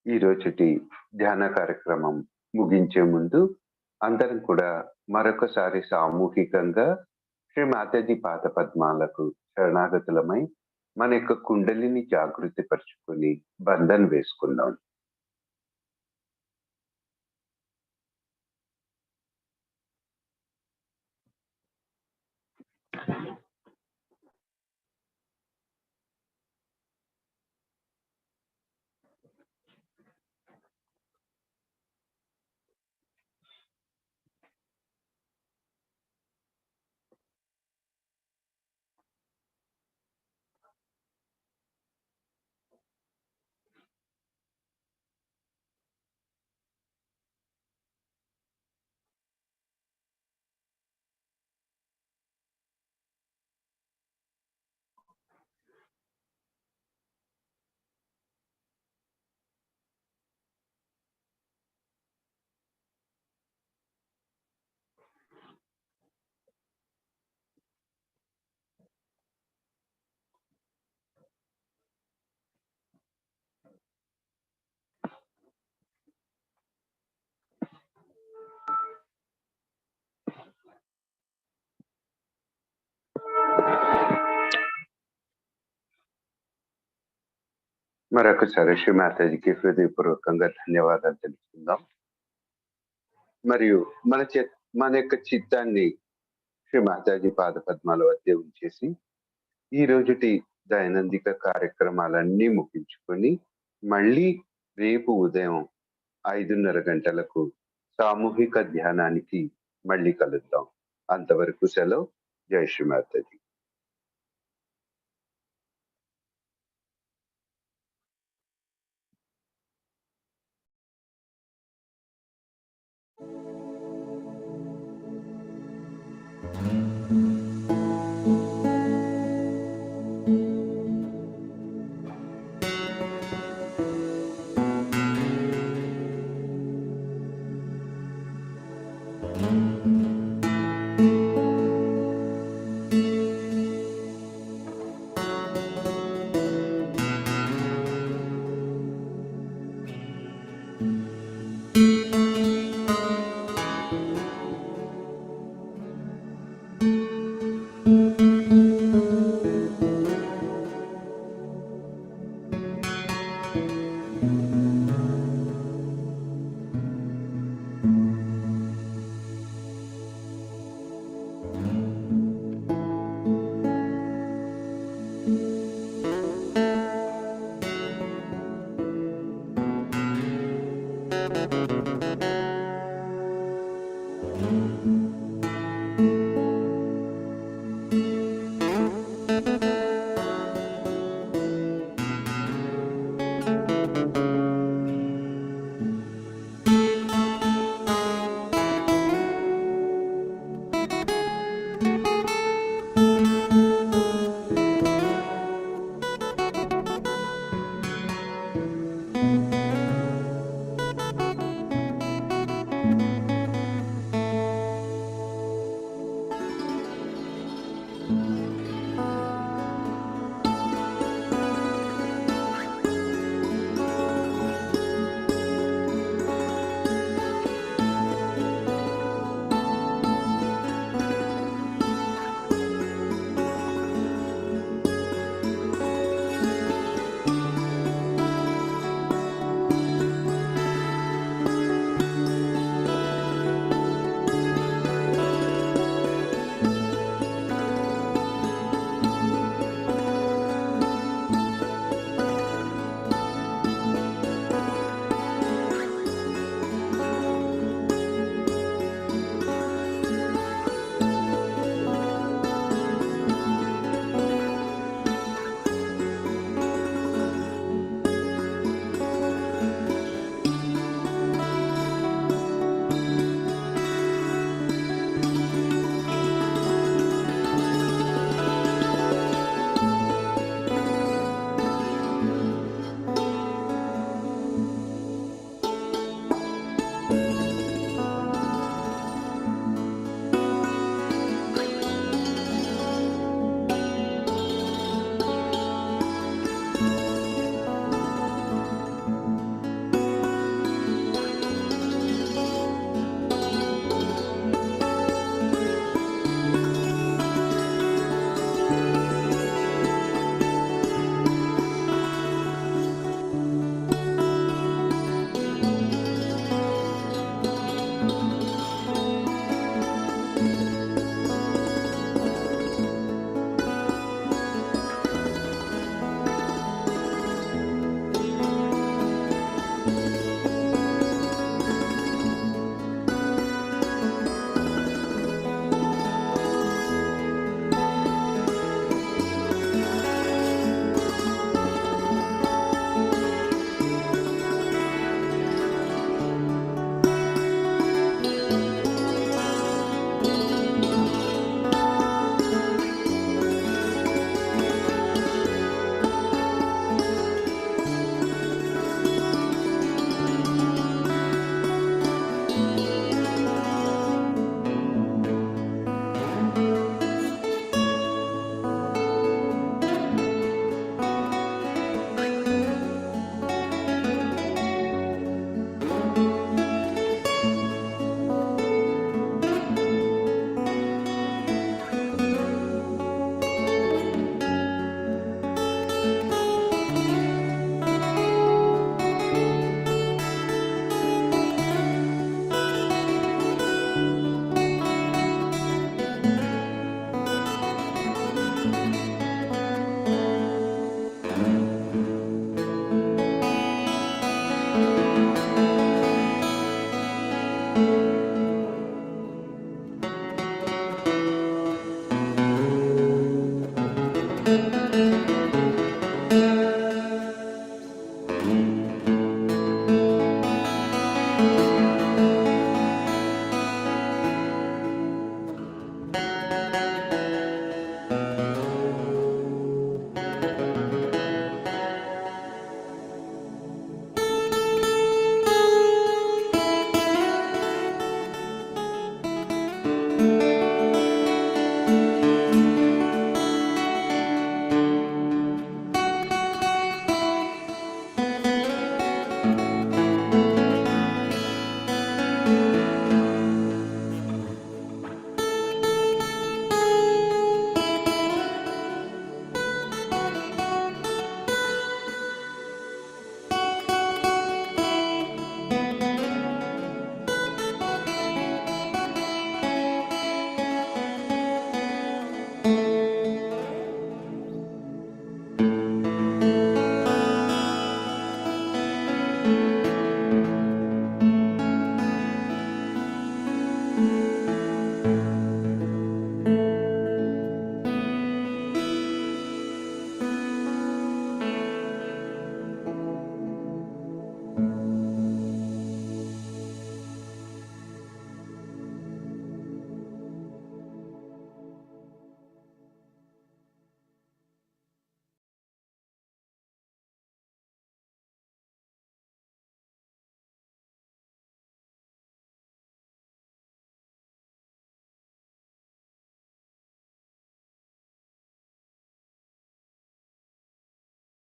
Speaker 3: ఈ రోజుటి ధ్యాన కార్యక్రమం ముగించే ముందు అందరం కూడా మరొకసారి సామూహికంగా శ్రీ మాతాజీ పాద పద్మాలకు శరణాగతులమై మన యొక్క కుండలిని జాగృతి పరుచుకొని బంధన్ వేసుకుందాం. మరొకసారి శ్రీ మాతాజీకి హృదయపూర్వకంగా ధన్యవాదాలు తెలుపుకుందాం. మరియు మన యొక్క చిత్తాన్ని శ్రీ మాతాజీ పాద పద్మాల వద్ద ఉంచేసి ఈ రోజుటి దైనందిక కార్యక్రమాలన్నీ ముగించుకొని మళ్ళీ రేపు ఉదయం 5:30 గంటలకు సామూహిక ధ్యానానికి మళ్ళీ కలుద్దాం. అంతవరకు సెలవు. జై శ్రీ మాతాజీ.